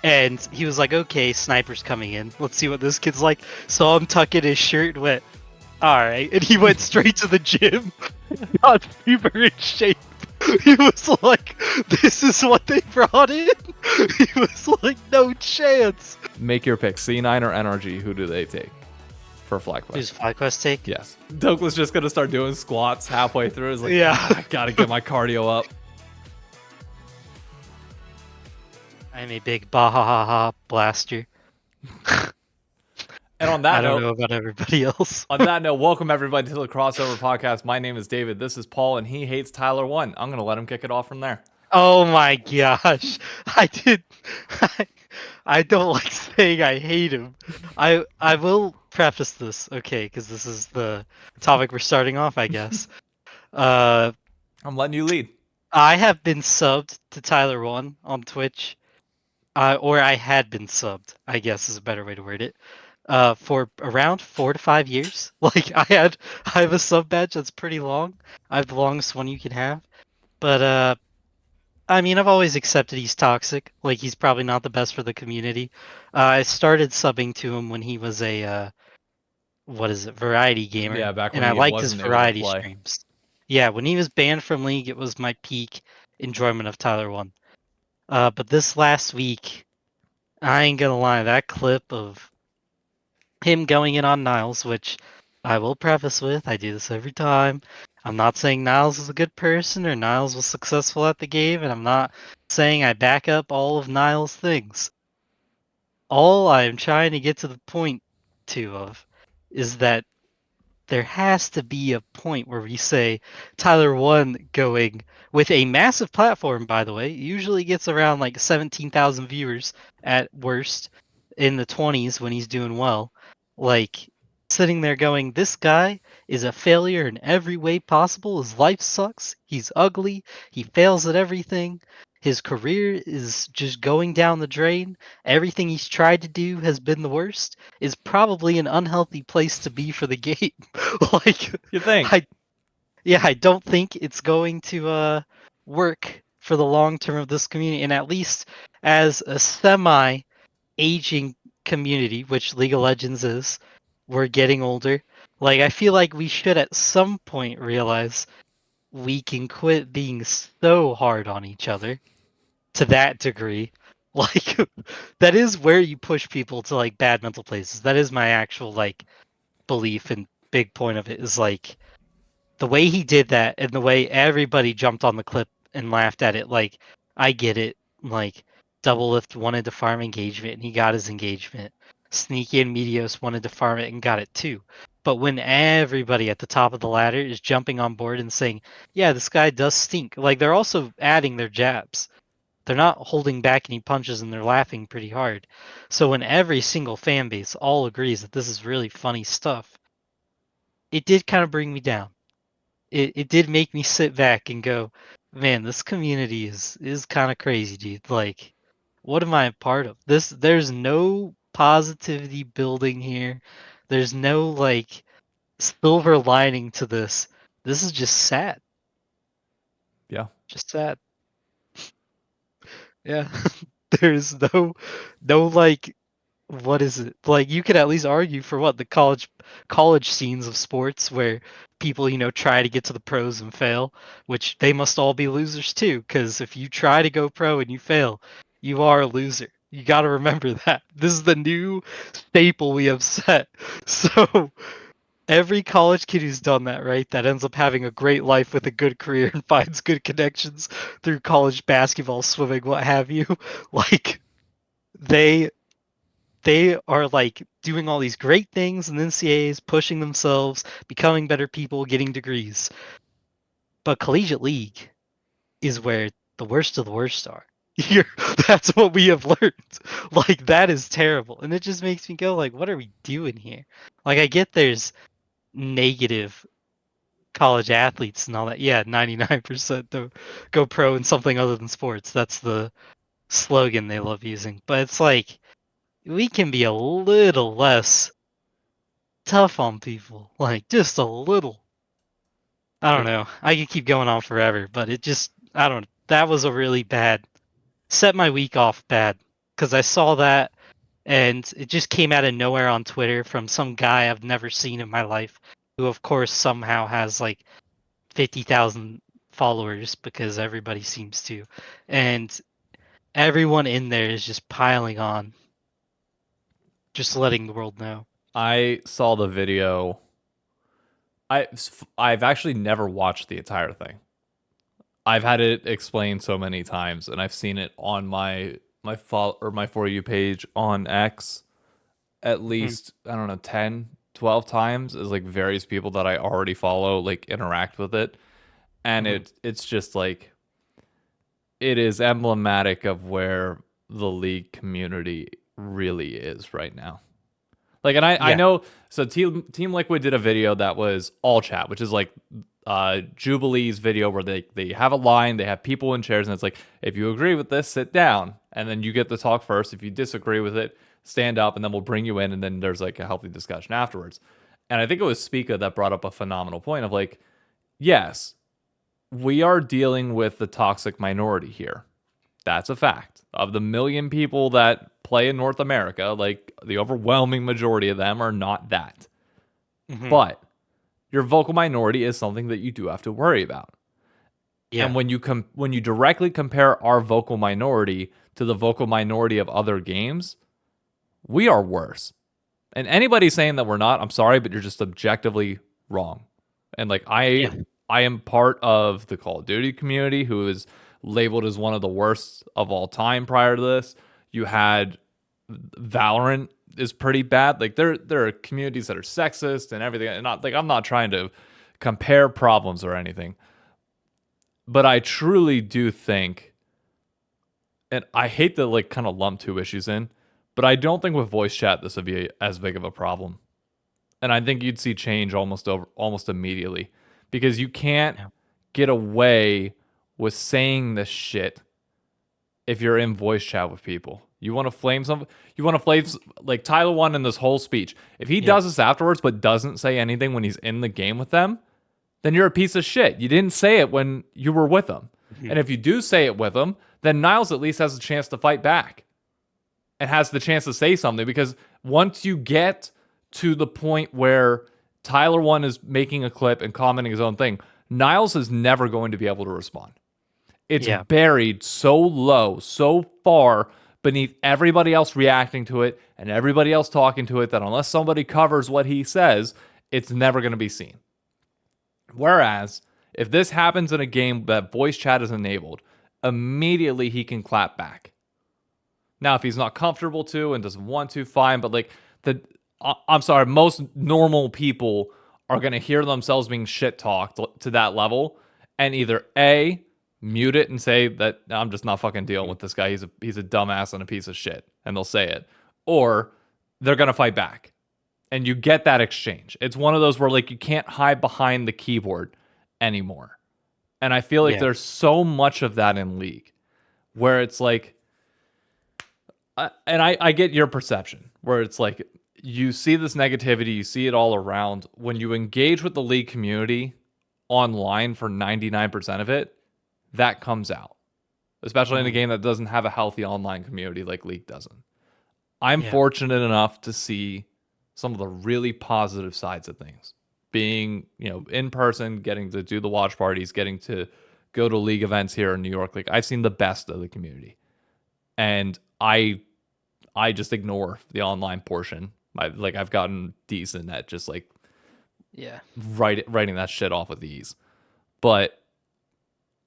And he was like, okay, sniper's coming in. Let's see what this kid's like. Saw him tuck in his shirt and went, all right. And he went straight to the gym, got super in shape. He was like, this is what they brought in? He was like, no chance. Make your pick, C9 or NRG. Who do they take for flag Who's quest? flag quest take? Yes. Doak was just going to start doing squats halfway through. He's like, Yeah. I got to get my cardio up. I'm a big bahaha blaster. And on that I don't note, know about everybody else. on that note, welcome everybody to the Crossover Podcast. My name is David. This is Paul, and he hates Tyler 1. I'm going to let him kick it off from there. Oh my gosh. I don't like saying I hate him. I will preface this, okay, because this is the topic we're starting off, I guess. I'm letting you lead. I have been subbed to Tyler 1 on Twitch. Or I had been subbed, I guess is a better way to word it. For around 4 to 5 years. Like I have a sub badge that's pretty long. I have the longest one you can have. But I mean, I've always accepted he's toxic. Like, he's probably not the best for the community. I started subbing to him when he was a, variety gamer. Yeah, back when and I he liked his wasn't able to variety play. streams. Yeah, when he was banned from League, it was my peak enjoyment of Tyler 1. But this last week, I ain't gonna lie, that clip of him going in on Niles, which I will preface with, I do this every time. I'm not saying Niles is a good person or Niles was successful at the game, and I'm not saying I back up all of Niles' things. All I'm trying to get to the point of is that there has to be a point where we say Tyler 1 going with a massive platform, by the way, usually gets around like 17,000 viewers at worst, in the 20s when he's doing well. Like, sitting there going, this guy is a failure in every way possible. His life sucks. He's ugly. He fails at everything. His career is just going down the drain. Everything he's tried to do has been the worst. Is probably an unhealthy place to be for the game. Like, You think? I don't think it's going to work for the long term of this community. And at least as a semi aging community, which League of Legends is, we're getting older. Like, I feel like we should at some point realize we can quit being so hard on each other to that degree. Like, that is where you push people to like bad mental places. That is my actual like belief and big point of it, is like the way he did that and the way everybody jumped on the clip and laughed at it. Like, I get it. Like, Doublelift wanted to farm engagement and he got his engagement. Sneaky and Meteos wanted to farm it and got it too. But when everybody at the top of the ladder is jumping on board and saying, yeah, this guy does stink, like, they're also adding their jabs. They're not holding back any punches and they're laughing pretty hard. So when every single fan base all agrees that this is really funny stuff, it did kind of bring me down. It did make me sit back and go, man, this community is kind of crazy, dude. Like, what am I a part of? There's no positivity building here. There's no like silver lining to this. This is just sad. Yeah. Just sad. Yeah. There's no like, what is it? Like, you could at least argue for what the college scenes of sports where people, try to get to the pros and fail, which they must all be losers too, because if you try to go pro and you fail, you are a loser. You got to remember that. This is the new staple we have set. So every college kid who's done that, right, that ends up having a great life with a good career and finds good connections through college basketball, swimming, what have you, like, they are like doing all these great things in NCAAs, pushing themselves, becoming better people, getting degrees. But Collegiate League is where the worst of the worst are. That's what we have learned. Like, that is terrible. And it just makes me go, like, what are we doing here? Like, I get there's negative college athletes and all that. Yeah, 99% go pro in something other than sports. That's the slogan they love using. But it's like, we can be a little less tough on people, like just a little. I don't know. I could keep going on forever, but it just, I don't. That was a really bad. Set my week off bad. because I saw that and it just came out of nowhere on Twitter from some guy I've never seen in my life, who of course somehow has like 50,000 followers because everybody seems to, and everyone in there is just piling on, just letting the world know. I saw the video. I've actually never watched the entire thing. I've had it explained so many times, and I've seen it on my For You page on X at Mhm. least, I don't know, 10, 12 times, as like various people that I already follow like interact with it. And Mhm. it's just like it is emblematic of where the league community really is right now. Like, and I Yeah. know, so Team Liquid did a video that was all chat, which is like Jubilee's video where they have a line, they have people in chairs, and it's like, if you agree with this, sit down, and then you get to talk first. If you disagree with it, stand up, and then we'll bring you in, and then there's like a healthy discussion afterwards. And I think it was Spica that brought up a phenomenal point of like, yes, we are dealing with the toxic minority here. That's a fact. Of the million people that play in North America, like the overwhelming majority of them are not that. Mhm. But your vocal minority is something that you do have to worry about. And Yeah. when you directly compare our vocal minority to the vocal minority of other games, we are worse. And anybody saying that we're not, I'm sorry, but you're just objectively wrong. And like Yeah. I am part of the Call of Duty community who is labeled as one of the worst of all time prior to this. You had Valorant is pretty bad. Like there are communities that are sexist and everything. And not like I'm not trying to compare problems or anything. But I truly do think, and I hate to like kind of lump two issues in, but I don't think with voice chat this would be as big of a problem. And I think you'd see change almost immediately because you can't Yeah. get away with saying this shit if you're in voice chat with people. You want to flame some, you want to flame like Tyler One in this whole speech. If he Yep. does this afterwards but doesn't say anything when he's in the game with them, then you're a piece of shit. You didn't say it when you were with them. Mhm. And if you do say it with them, then Niles at least has a chance to fight back and has the chance to say something because once you get to the point where Tyler One is making a clip and commenting his own thing, Niles is never going to be able to respond. It's Yeah. buried so low, so far beneath everybody else reacting to it and everybody else talking to it that unless somebody covers what he says, it's never going to be seen. Whereas if this happens in a game that voice chat is enabled, immediately he can clap back. Now, if he's not comfortable to and doesn't want to, fine. But like I'm sorry, most normal people are gonna hear themselves being shit talked to that level, and either A, mute it and say that I'm just not fucking dealing Mhm. with this guy. He's a dumbass and a piece of shit, and they'll say it, or they're gonna fight back, and you get that exchange. It's one of those where like you can't hide behind the keyboard anymore, and I feel like Yeah. there's so much of that in League, where it's like and I get your perception where it's like you see this negativity, you see it all around. When you engage with the league community online for 99% of it, that comes out, especially in a Mhm. game that doesn't have a healthy online community like League doesn't. I'm Yeah. fortunate enough to see some of the really positive sides of things. Being, in person, getting to do the watch parties, getting to go to league events here in New York. Like I've seen the best of the community. And I just ignore the online portion. I've gotten decent at just like Yeah. writing that shit off with ease. But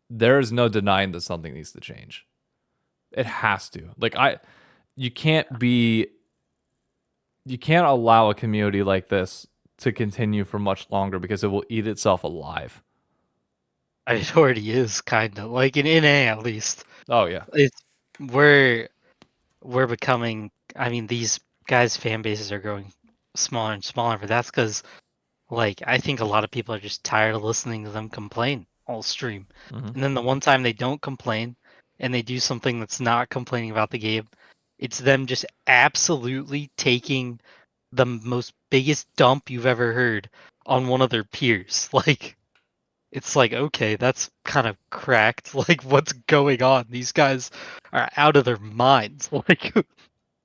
there is no denying that something needs to change. It has to. You can't be you can't allow a community like this to continue for much longer because it will eat itself alive. It already is kind of like in NA at least. Oh yeah. It's we're we're becoming. I mean, these guys' fan bases are growing smaller and smaller, but that's because like I think a lot of people are just tired of listening to them complain all stream. Mm-hmm. And then the one time they don't complain and they do something that's not complaining about the game, it's them just absolutely taking the most biggest dump you've ever heard on one of their peers. Like it's like, okay, that's kind of cracked. Like, what's going on? These guys are out of their minds. Like,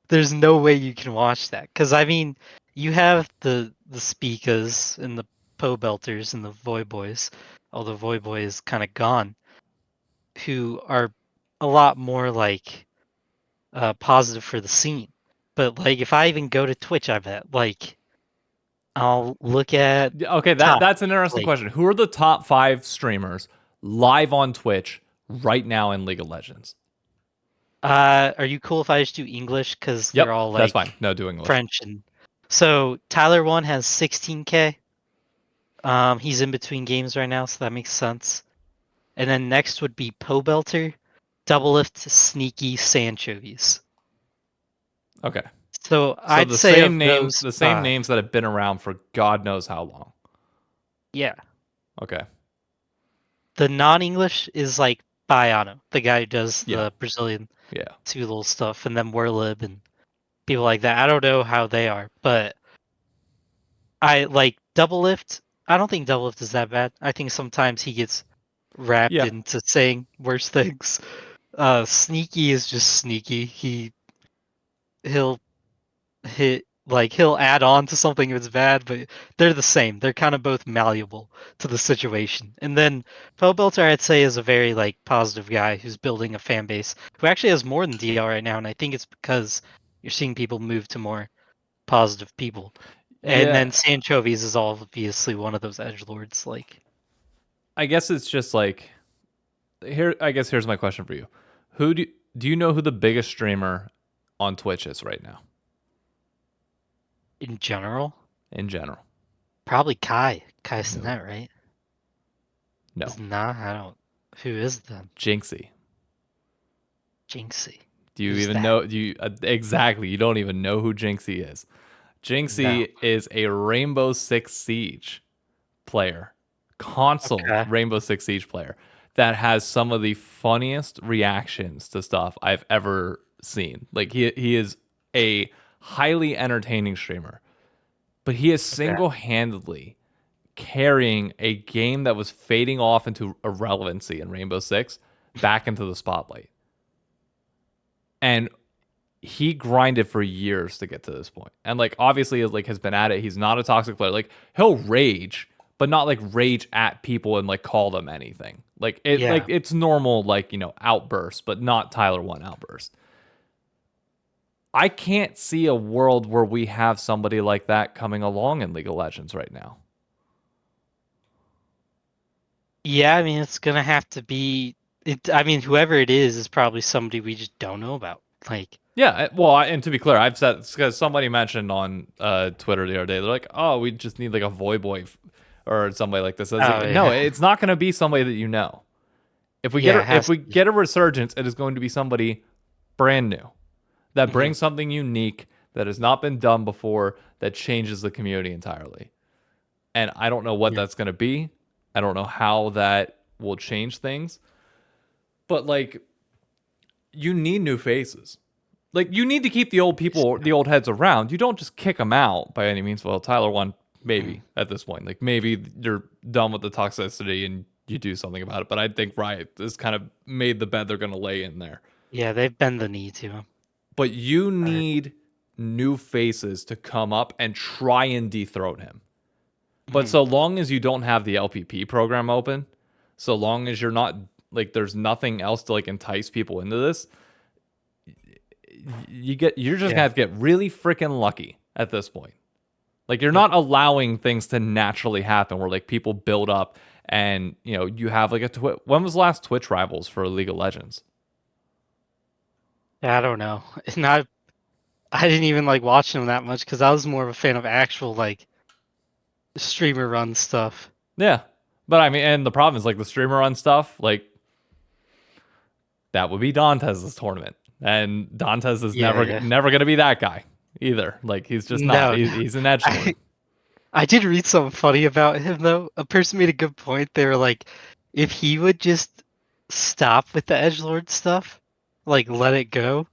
there's no way you can watch that. Because I mean, you have the speakers and the po belters and the voy boys, although voy boy is kind of gone, who are a lot more like positive for the scene. But like, if I even go to Twitch, I bet like I'll look at Okay, top. that's an interesting Like, question. Who are the top 5 streamers live on Twitch right now in League of Legends? are you cool if I just do English? Because they're Yep, all that's fine. like No, do English. French and so Tyler one has 16K. He's in between games right now, so that makes sense. And then next would be Pobelter, Double Lift, Sneaky, Sanchovies. Okay. So So I'd say of those the same five, names that have been around for God knows how long. yeah. Okay. The non-English is like Baiano, the guy who does Yeah. the Brazilian Yeah. two little stuff, and then Werlib and people like that. I don't know how they are, but I like Double Lift. I don't think Double Lift is that bad. I think sometimes he gets wrapped Yeah. into saying worse things. Sneaky is just sneaky. He'll he'll add on to something if it's bad, but they're the same. They're kind of both malleable to the situation. And then Poe Belter, I'd say, is a very like positive guy who's building a fan base who actually has more than DL right now, and I think it's because you're seeing people move to more positive people. And Yeah. then Sanchovies is obviously one of those edgelords. Like, I guess it's just like here I guess here's my question for you. Who do you know who the biggest streamer on Twitch is right now in general, in general? probably Kai No. Sinet, right? No. Is not. I don't. Who is then? Jinxie. Jinxie. Do you Who's even that? know do you exactly, you don't even know who Jinxie is. No. Jinxie is a Rainbow Six Siege player, console Okay. Rainbow Six Siege player that has some of the funniest reactions to stuff I've ever seen. Like he is a highly entertaining streamer, but he is Okay. single-handedly carrying a game that was fading off into irrelevancy in Rainbow Six back into the spotlight. And he grinded for years to get to this point. And like obviously like has been at it. He's not a toxic player. Like he'll rage, but not like rage at people and like call them anything. Like Yeah. it's normal like, outbursts, but not Tyler 1 outburst. I can't see a world where we have somebody like that coming along in League of Legends right now. Yeah, I mean it's gonna have to be it. I mean, whoever it is probably somebody we just don't know about. Like, Yeah, well, and to be clear, I've said because somebody mentioned on Twitter the other day, they're like, "Oh, we just need like a Voy Boy or somebody like this." I was oh like, "No, yeah, it's not going to be somebody that you know. yeah, it If has we to be. get a resurgence, it is going to be somebody brand new that Hmm. brings something unique that has not been done before that changes the community entirely." And I don't know what Yeah, that's going to be. I don't know how that will change things, but like you need new faces. Like you need to keep the old people, the old heads around. You don't just kick them out by any means. Well, Tyler 1 mhm. maybe at this point. Like maybe you're done with the toxicity and you do something about it. But I think Riot has kind of made the bed they're going to lay in there. Yeah, they've bent the knee to him. But you Right. need new faces to come up and try and dethrone him. But Mhm. so long as you don't have the LPP program open, so long as you're not like there's nothing else to like entice people into this, you're just gonna Yeah, have to get really freaking lucky at this point. Like you're not allowing things to naturally happen where like people build up and you have like when was the last Twitch rivals for League of Legends? I don't know. And I didn't even like watching them that much because I was more of a fan of actual like streamer run stuff. Yeah, but I mean, and the problem is like the streamer run stuff. Like that would be Dantes' tournament, and Dantes is Yeah, yeah. never gonna be that guy either. Like he's just not. No, no. He's an edge lord. I I did read something funny about him though. A person made a good point. They were like, if he would just stop with the edgelord stuff, like let it go.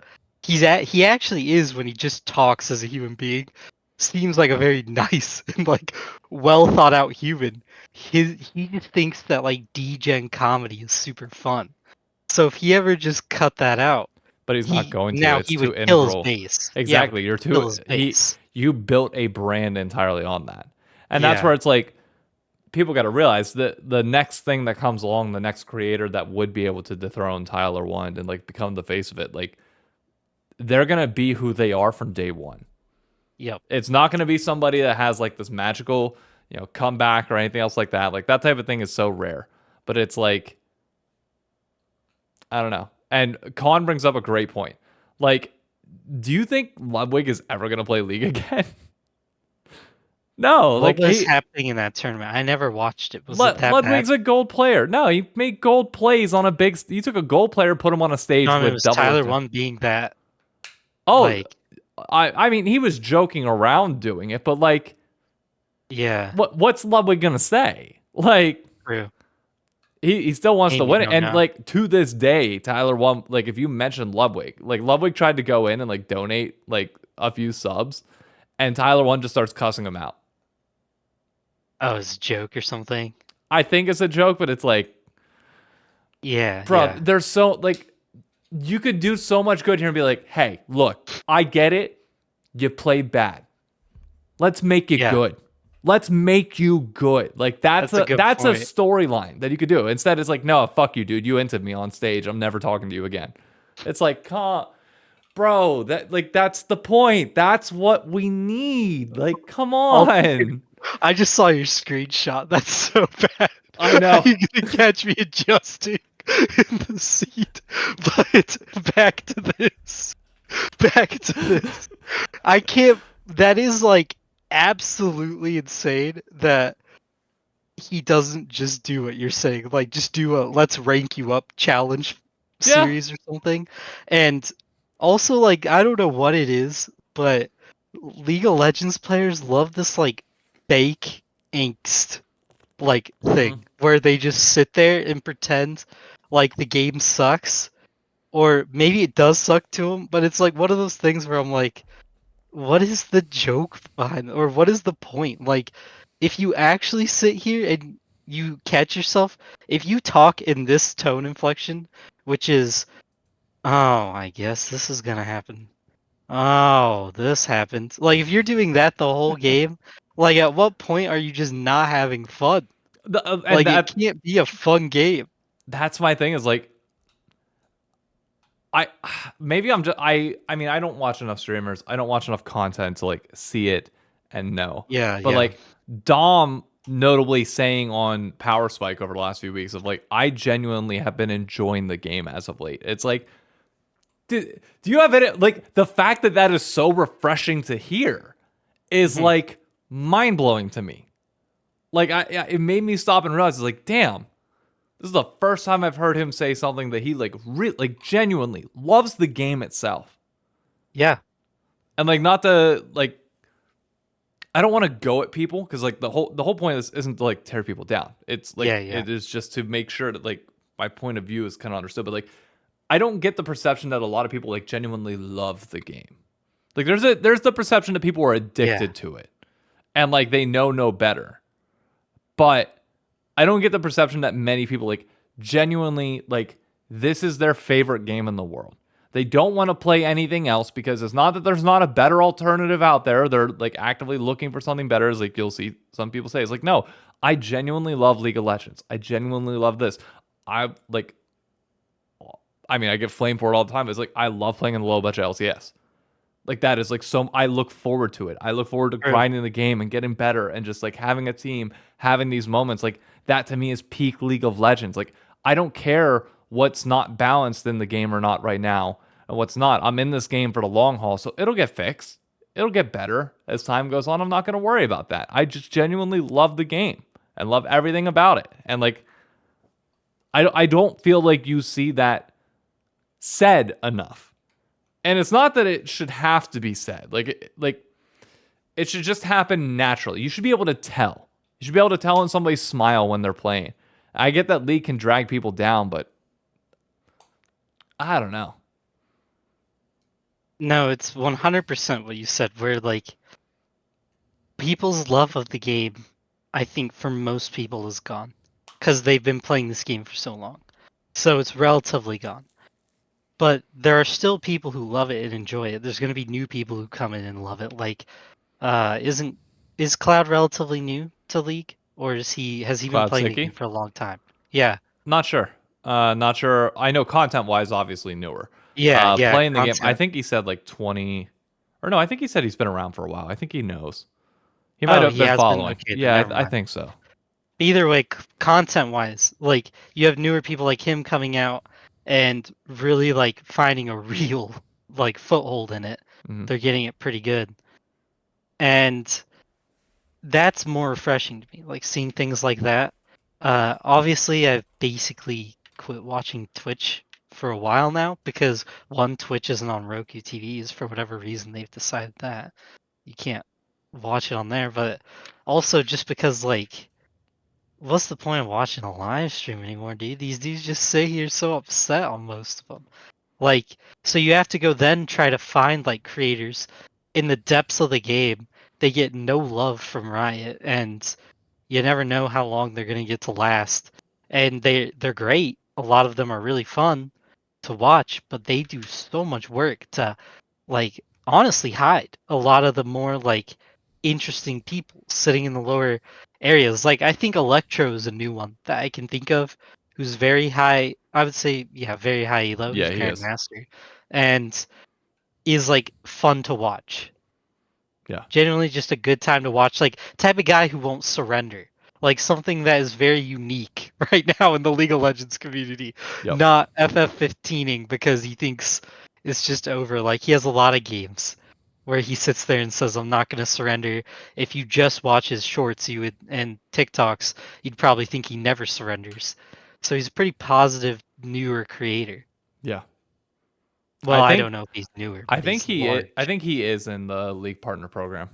He actually is when he just talks as a human being. Seems like a very nice and like well thought out human. he just thinks that like D-Gen comedy is super fun. So if he ever just cut that out, But he's not going to. It's he too would kill his integral. base. Yeah, but Exactly. he You're would kill too his base. you built a brand entirely on that. And that's Yeah. where it's like people got to realize that the next thing that comes along, the next creator that would be able to dethrone Tyler Wand and like become the face of it, like they're going to be who they are from day one. Yep. It's not going to be somebody that has like this magical, comeback or anything else like that. Like that type of thing is so rare. But it's like I don't know. And Khan brings up a great point. Like, do you think Ludwig is ever going to play League again? No, What like was happening in that tournament? I never watched it. Was it that bad? Ludwig's a gold player. No, he made gold plays on a big. He took a gold player, put him on a stage No, it with was double. Tyler One being that Oh, like I mean, he was joking around doing it, but like, yeah, what's Ludwig gonna say? Like, true. he still wants to Game you win it, know and now. like to this day, Tyler won. Like, if you mention Ludwig, like Ludwig tried to go in and like donate like a few subs, and Tyler One just starts cussing him out. Oh, it's a joke or something. I think it's a joke, but it's like, Yeah, bro, yeah, there's so like you could do so much good here and be like, hey, look, I get it. You played bad. Let's make it yeah. good. Let's make you good. Like that's That's a a good that's a point. storyline that you could do. Instead, it's like, no, fuck you, dude. You entered me on stage. I'm never talking to you again. It's like, bro, that's the point. That's what we need. Like, come Oh, on. I just saw your screenshot. That's so bad. I How know. you gonna catch me adjusting in the seat? But back to this. Back to this. I can't. That is like absolutely insane that he doesn't just do what you're saying. Like, just do a let's rank you up challenge Yeah. series or something. And also, like, I don't know what it is, but League of Legends players love this, like, fake angst, like, Mm-hmm. thing where they just sit there and pretend like the game sucks. Or maybe it does suck to them, but it's like one of those things where I'm like, what is the joke behind, or what is the point? Like, if you actually sit here and you catch yourself, if you talk in this tone inflection, which is, oh, I guess this is gonna happen. Oh, this happened. Like, if you're doing that the whole game, like, at what point are you just not having fun? And Like, it can't be a fun game. that's my thing is like I maybe I'm just I mean I don't watch enough streamers. I don't watch enough content to like see it and know. Yeah, But yeah. like Dom notably saying on Power Spike over the last few weeks of like I genuinely have been enjoying the game as of late. It's like do you have it like the fact that that is so refreshing to hear is Mhm. like mind-blowing to me. Like it made me stop and realize it's like damn. This is the first time I've heard him say something that he like like genuinely loves the game itself. Yeah, And like not to like I don't want to go at people because like the whole point of this isn't to like tear people down. It's like yeah, yeah. it is just to make sure that like my point of view is kind of understood. But like I don't get the perception that a lot of people like genuinely love the game. Like there's the perception that people are Yeah. addicted to it and like they know no better. But I don't get the perception that many people like genuinely like this is their favorite game in the world. They don't want to play anything else because it's not that there's not a better alternative out there. They're like actively looking for something better. As like you'll see some people say, it's like, no, I genuinely love League of Legends. I genuinely love this. I like I mean, I get flamed for it all the time. It's like I love playing in the low budget LCS. Like that is like so I look forward to it. I look forward to True. grinding the game and getting better and just like having a team, having these moments. Like that to me is peak League of Legends. Like I don't care what's not balanced in the game or not right now and what's not. I'm in this game for the long haul, so it'll get fixed. It'll get better as time goes on. I'm not going to worry about that. I just genuinely love the game and love everything about it. And like I don't feel like you see that said enough. And it's not that it should have to be said. Like it should just happen naturally. You should be able to tell. You should be able to tell when somebody smile when they're playing. I get that League can drag people down, but I don't know. No, it's 100% what you said, where like people's love of the game, I think for most people is gone because they've been playing this game for so long. So it's relatively gone. But there are still people who love it and enjoy it. There's going to be new people who come in and love it. Like, isn't is Cloud relatively new to League, or has he been Cloud playing the game Sicky? for a long time? Yeah, Not sure. Not sure. I know content wise, obviously newer. yeah, Playing the game, I content. think he said like 20, or no, I think he said he's been around for a while. I think he knows. He might Oh, have he been has been. following. Okay, then Yeah, never I mind. think so. Either way, content-wise, like you have newer people like him coming out and really like finding a real like foothold in it. Mhm. They're getting it pretty good, and that's more refreshing to me. Like seeing things like that. Obviously, I've basically quit watching Twitch for a while now because one, Twitch isn't on Roku TVs for whatever reason they've decided that you can't watch it on there, but also just because like what's the point of watching a live stream anymore, dude? These dudes just sit here so upset on most of them. Like, so you have to go then try to find like creators in the depths of the game. They get no love from Riot, and you never know how long they're gonna get to last. And they're great. A lot of them are really fun to watch, but they do so much work to like honestly hide a lot of the more like interesting people sitting in the lower areas. Like I think Electro is a new one that I can think of who's very high. I would say yeah, very high elo. Yeah, He's he is. Grandmaster and is like fun to watch. Yeah. Genuinely just a good time to watch. Like type of guy who won't surrender. Like something that is very unique right now in the League of Legends community. Yep. Not FF15ing because he thinks it's just over. Like he has a lot of games where he sits there and says, "I'm not going to surrender." If you just watch his shorts, you would and TikToks, you'd probably think he never surrenders. So he's a pretty positive, newer creator. Yeah. Well, I I don't think know if he's newer, I but think he's he I large. think he is in the league partner program.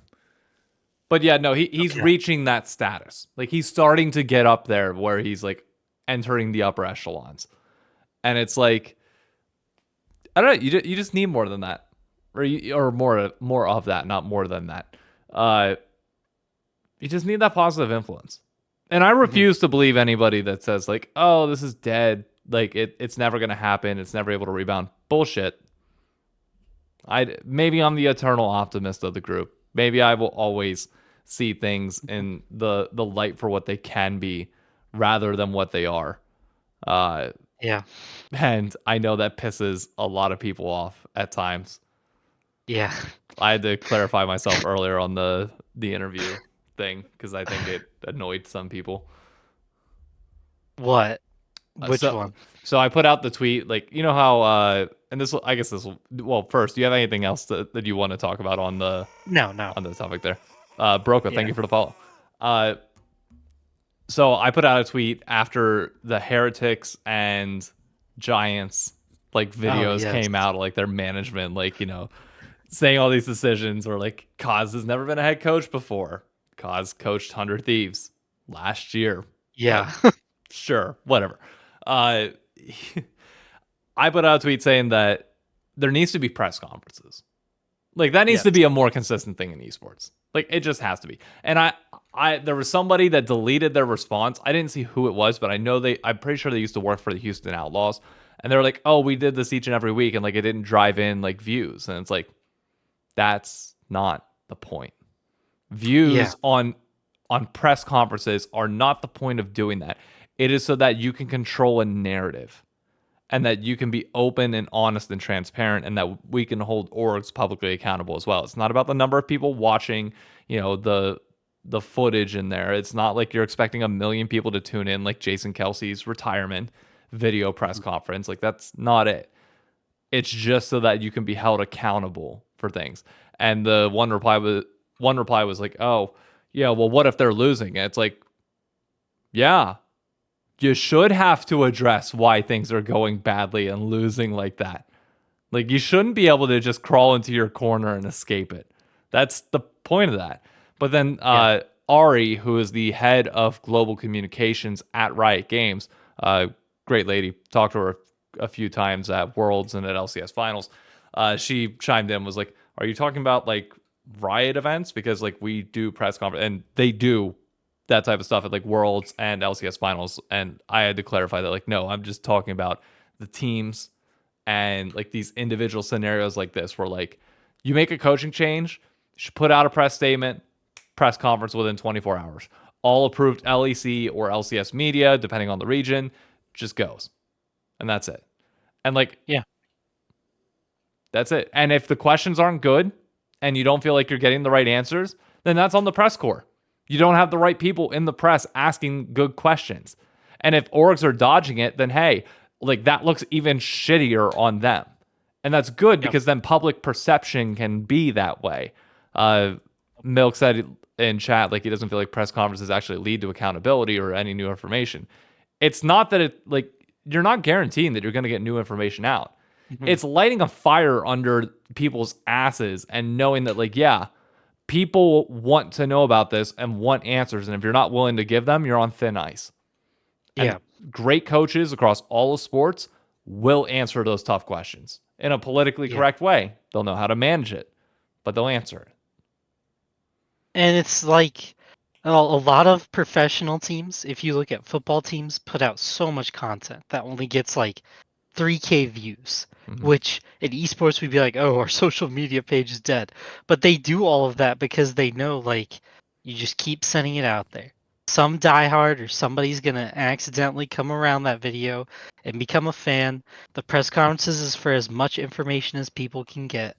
But yeah, no, he's Okay. reaching that status. Like he's starting to get up there where he's like entering the upper echelons. And it's like I don't know, you just need more than that. Or more of that, not more than that. Uh you just need that positive influence. And I Mhm. refuse to believe anybody that says like, "Oh, this is dead. Like it's never going to happen. It's never able to rebound." Bullshit. Maybe I'm the eternal optimist of the group. Maybe I will always see things in the light for what they can be rather than what they are. Uh, Yeah. and I know that pisses a lot of people off at times. Yeah. I had to clarify myself earlier on the interview thing because I think it annoyed some people. What? Uh, Which so one? so I put out the tweet like you know how and this will, I guess this will well first do you have anything else that you want to talk about No, no. on the topic there? Broca, thank Yeah. you for the follow. Uh, so I put out a tweet after the Heretics and Giants like Oh, videos yes. came out, like their management, like saying all these decisions, or like Kaz has never been a head coach before. Kaz coached 100 Thieves last year, but Yeah. sure, whatever. Uh, I put out a tweet saying that there needs to be press conferences. Like that needs Yes. to be a more consistent thing in esports. Like it just has to be. And there was somebody that deleted their response. I didn't see who it was, but I'm pretty sure they used to work for the Houston Outlaws. And they were like, "Oh, we did this each and every week and like it didn't drive in like views." And it's like that's not the point. Yeah. Views on press conferences are not the point of doing that. It is so that you can control a narrative and that you can be open and honest and transparent and that we can hold orgs publicly accountable as well. It's not about the number of people watching, the footage in there. It's not like you're expecting a million people to tune in like Jason Kelsey's retirement video press Mhm. conference. Like that's not it. It's just so that you can be held accountable for things. And the one reply was like, "Oh, yeah, well what if they're losing?" And it's like, "Yeah, you should have to address why things are going badly and losing like that. Like you shouldn't be able to just crawl into your corner and escape it. That's the point of that." But then Yeah. Ari, who is the head of global communications at Riot Games, great lady, talked to her a few times at Worlds and at LCS Finals. She chimed in, was like, "Are you talking about like Riot events? Because like we do press conference and they do that type of stuff at like Worlds and LCS finals. And I had to clarify that, like, no, I'm just talking about the teams and like these individual scenarios like this where like you make a coaching change, you should put out a press statement, press conference within 24 hours. All approved LEC or LCS media, depending on the region, just goes. And that's it. And like, Yeah. that's it. And if the questions aren't good and you don't feel like you're getting the right answers, then that's on the press corps. You don't have the right people in the press asking good questions. And if orgs are dodging it, then hey, like that looks even shittier on them. And that's good Yep. because then public perception can be that way. Milk said in chat, like he doesn't feel like press conferences actually lead to accountability or any new information. It's not that it like you're not guaranteeing that you're going to get new information out. Mhm. It's lighting a fire under people's asses and knowing that, like, yeah, people want to know about this and want answers. And if you're not willing to give them, you're on thin ice. And Yeah. great coaches across all of sports will answer those tough questions in a politically Yeah. correct way. They'll know how to manage it, but they'll answer it. And it's like a lot of professional teams, if you look at football teams, put out so much content that only gets like 3K views, Mhm. which in esports we'd be like, oh, our social media page is dead. But they do all of that because they know like you just keep sending it out there. Some diehard or somebody's gonna accidentally come around that video and become a fan. The press conferences is for as much information as people can get.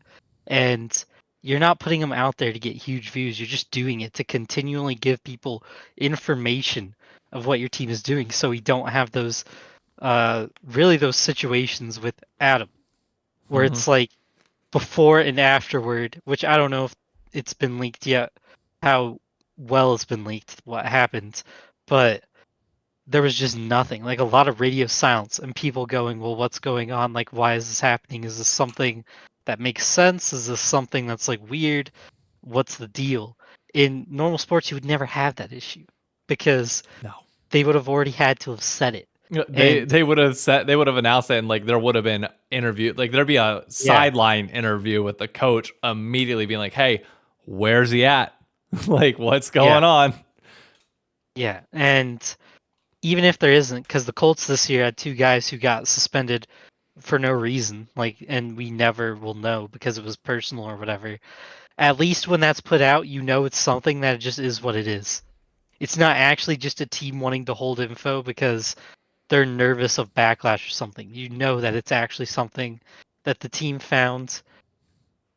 And you're not putting them out there to get huge views. You're just doing it to continually give people information of what your team is doing so we don't have those really those situations with Adam where Mhm. it's like before and afterward, which I don't know if it's been leaked yet, how well it's been leaked, what happened, but there was just nothing. Like a lot of radio silence and people going, "Well, what's going on? Like, why is this happening? Is this something that makes sense? Is this something that's like weird? What's the deal?" In normal sports, you would never have that issue because No. they would have already had to have said it. They And they would have said they would have announced it and like there would have been interview like there'd be a yeah, sideline interview with the coach immediately being like, "Hey, where's he at? Like what's yeah, going on?" yeah. And even if there isn't, because the Colts this year had two guys who got suspended for no reason, like, and we never will know because it was personal or whatever. At least when that's put out, you know it's something that just is what it is. It's not actually just a team wanting to hold info because they're nervous of backlash or something. You know that it's actually something that the team found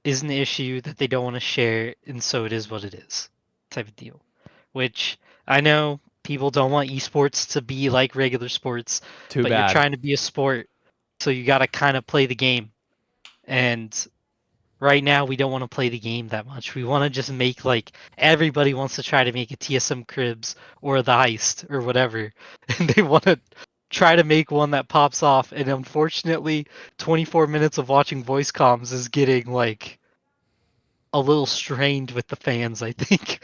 is an issue that they don't want to share, and so it is what it is, type of deal. Which I know people don't want esports to be like regular sports, Too but you're bad. trying to be a sport, so you got to kind of play the game. And right now, we don't want to play the game that much. We want to just make like everybody wants to try to make a TSM Cribs or the Heist or whatever, and they want to try to make one that pops off. And unfortunately, 24 minutes of watching voice comms is getting like a little strained with the fans, I think.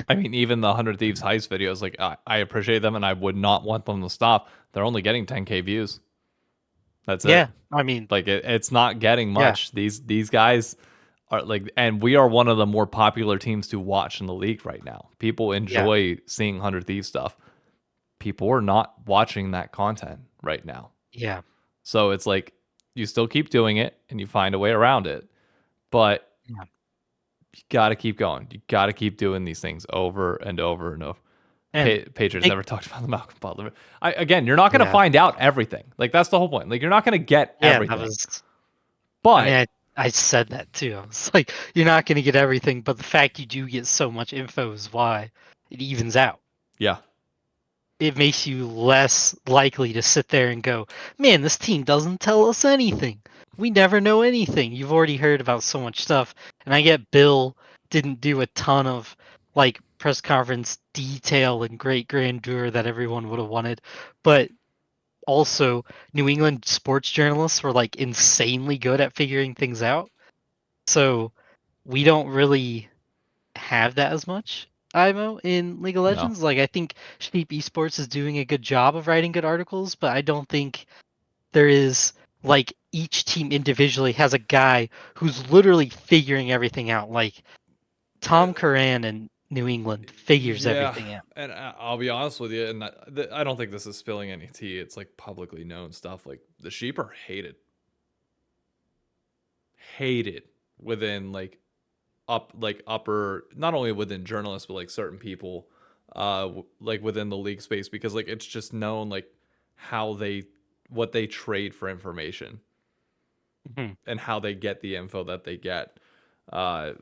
I mean, even the 100 Thieves heist videos, like I appreciate them and I would not want them to stop. They're only getting 10K views. That's it. Yeah, I mean, Like it's not getting yeah, much. These guys are like, and we are one of the more popular teams to watch in the league right now. People yeah, enjoy seeing 100 Thieves stuff. People are not watching that content right now. yeah, So it's like you still keep doing it and you find a way around it, but yeah. you got to keep going. You got to keep doing these things over and over and over. And Patriots big, never talked about the Malcolm Butler. Again, you're not going to yeah, find out everything. Like that's the whole point. Like you're not going to get yeah, that everything. was. I mean, But I said that too. I was like, you're not going to get everything, but the fact you do get so much info is why it evens out. yeah, It makes you less likely to sit there and go, man, this team doesn't tell us anything. We never know anything. You've already heard about so much stuff. And I get Bill didn't do a ton of like press conference detail and great grandeur that everyone would have wanted. But also, New England sports journalists were like insanely good at figuring things out. So we don't really have that as much IMO in League of no. Legends. Like I think Sheep Esports is doing a good job of writing good articles, but I don't think there is like each team individually has a guy who's literally figuring everything out. Like Tom Curran and New England figures Yeah, everything out. and I'll be honest with you, and I don't think this is spilling any tea. It's like publicly known stuff. Like the sheep are hated within like upper, not only within journalists but like certain people, like within the league space, because like it's just known like how they what they trade for information Mhm. and how they get the info that they get. Uh,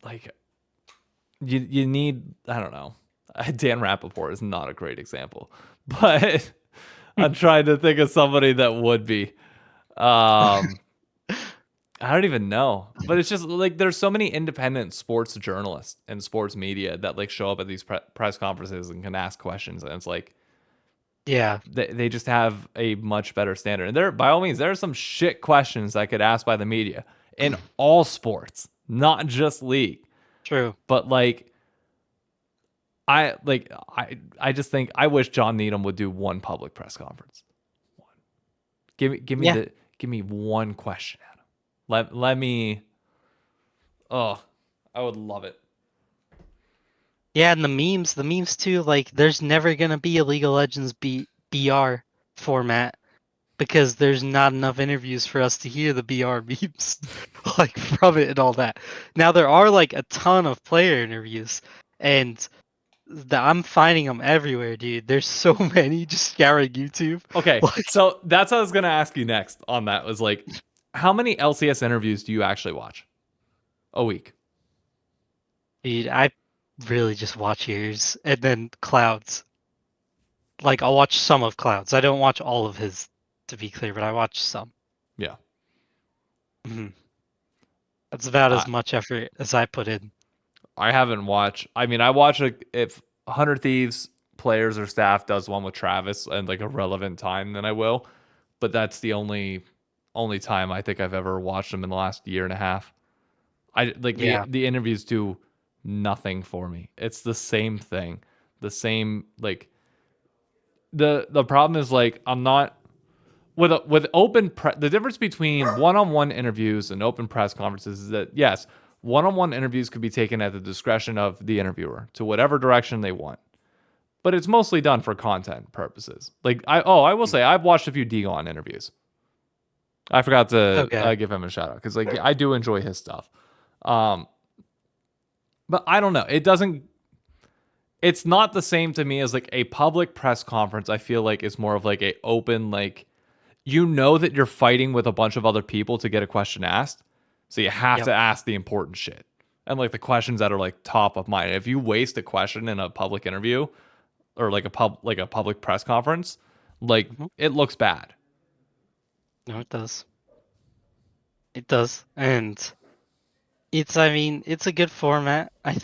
like you need, I don't know. Dan Rappaport is not a great example, but I'm trying to think of somebody that would be. Um, I don't even know, but it's just like there's so many independent sports journalists and sports media that like show up at these press conferences and can ask questions, and it's like Yeah. they just have a much better standard. And there, by all means, there are some shit questions that get asked by the media in all sports, not just league. True. But like I just think I wish John Needham would do one public press conference. One. Yeah. Give me one question, Adam. Let me. Oh, I would love it. Yeah, and the memes too, like there's never gonna be a League of Legends BR format because there's not enough interviews for us to hear the BR memes like from it and all that. Now there are like a ton of player interviews, and I'm finding them everywhere, dude. There's so many just scouring YouTube. Okay, Like, so that's what I was gonna ask you next on that was like, how many LCS interviews do you actually watch a week? dude, I really just watch yours and then Clouds. Like I'll watch some of Clouds. I don't watch all of his, to be clear, but I watch some. Yeah. Mhm. That's about I as much effort as I put in. I haven't watched. I mean, I watch if 100 Thieves players or staff does one with Travis and like a relevant time, then I will. But that's the only time I think I've ever watched them in the last year and a half. I like Yeah. the interviews do nothing for me. It's the same thing. The same like the problem is like I'm not with the difference between one-on-one interviews and open press conferences is that yes, one-on-one interviews could be taken at the discretion of the interviewer to whatever direction they want, but it's mostly done for content purposes. Like I will say I've watched a few Dion interviews. I forgot to Okay. give him a shout out because like I do enjoy his stuff. um but I don't know, it's not the same to me as like a public press conference. I feel like it's more of like a open, like, you know that you're fighting with a bunch of other people to get a question asked. So you have Yep. to ask the important shit. And like the questions that are like top of mind. If you waste a question in a public interview or like a public press conference, like Mhm. it looks bad. No, it does. It does. And I mean, it's a good format. I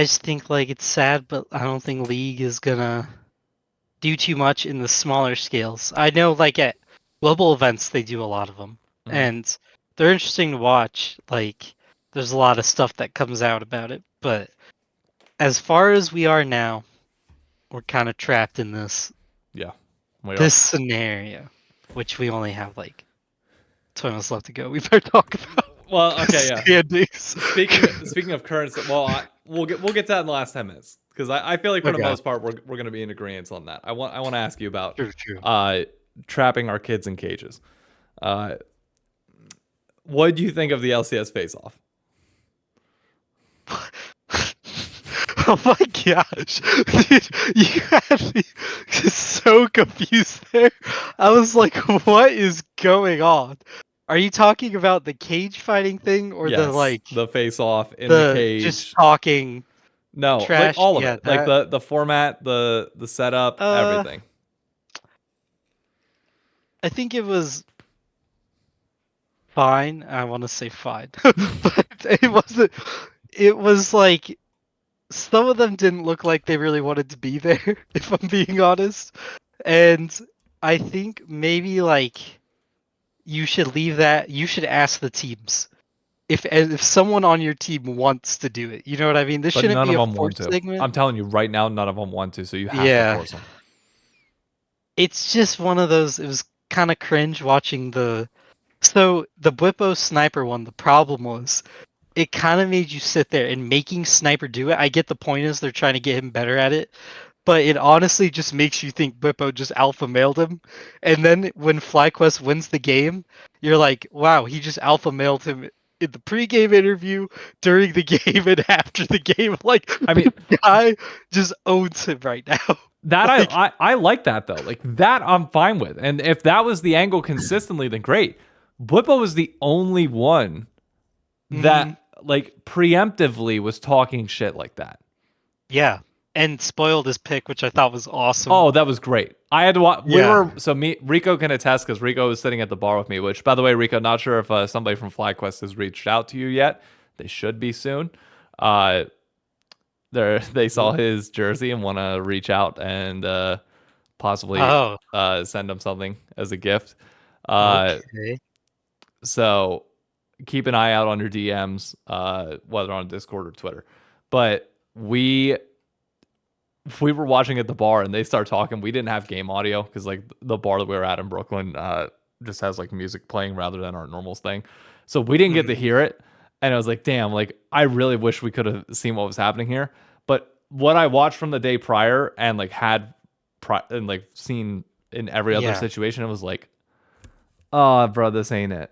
just think like it's sad, but I don't think League is gonna do too much in the smaller scales. I know like at global events they do a lot of them, Mhm. and they're interesting to watch. Like there's a lot of stuff that comes out about it, but as far as we are now, we're kind of trapped in Yeah, we are. this scenario, which we only have like 20 minutes left to go. We better talk about Well, the okay, yeah. standings. Speaking of current, well, we'll get to that in the last 10 minutes because I feel like for the Okay. most part we're gonna be in agreement on that. I want to ask you about True, true. trapping our kids in cages. Uh, what do you think of the LCS face off? Oh my gosh. Dude, you had me so confused there. I was like, what is going on? Are you talking about the cage fighting thing or the Yes, like the face off in the the just cage. talking No, like trash? all of Yeah, it. Like that the format, the setup, uh everything. I think it was fine. I want to say fine. But it was like some of them didn't look like they really wanted to be there, if I'm being honest. And I think maybe like you should leave that. You should ask the teams if someone on your team wants to do it. You know what I mean? This But shouldn't none be of a them want forced to. segment. I'm telling you right now, none of them want to. So you have to Yeah, force them. it's just one of those. It was kind of cringe watching the. So the Blippo sniper one. The problem was it kind of made you sit there and making Sniper do it. I get the point is they're trying to get him better at it, but it honestly just makes you think Bippo just alpha mailed him. And then when FlyQuest wins the game, you're like, wow, he just alpha mailed him in the pregame interview, during the game, and after the game. Like, I mean, the guy just owns him right now. that Like, I like that though. Like that I'm fine with. And if that was the angle consistently, then great. Blippo was the only one mhm, that like preemptively was talking shit like that. yeah, and spoiled his pick, which I thought was awesome. Oh, that was great. I had to watch. We Yeah. were so me Rico can attest because Rico was sitting at the bar with me. Which, by the way, Rico, not sure if somebody from FlyQuest has reached out to you yet. They should be soon. Uh, they saw his jersey and want to reach out and possibly Oh, send him something as a gift. Uh, okay. so keep an eye out on your DMs, whether on Discord or Twitter. But we were watching at the bar and they start talking. We didn't have game audio because like the bar that we were at in Brooklyn just has like music playing rather than our normal thing. So we didn't get to Mhm. hear it. And I was like, damn, like I really wish we could have seen what was happening here. But what I watched from the day prior and like and like seen in every other Yeah. situation, it was like, oh, bro, this ain't it.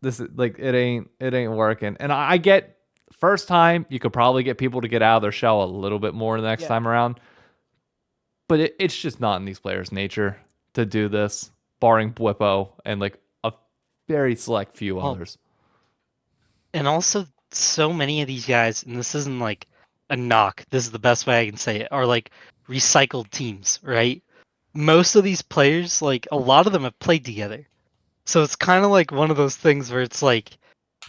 This is like it ain't working. And I get first time you could probably get people to get out of their shell a little bit more the next Yeah. time around, but it's just not in these players' nature to do this, barring Blippo and like a very select few Well, others. and also so many of these guys, and this isn't like a knock, this is the best way I can say it, are like recycled teams, right? Most of these players, like a lot of them have played together. So it's kind of like one of those things where it's like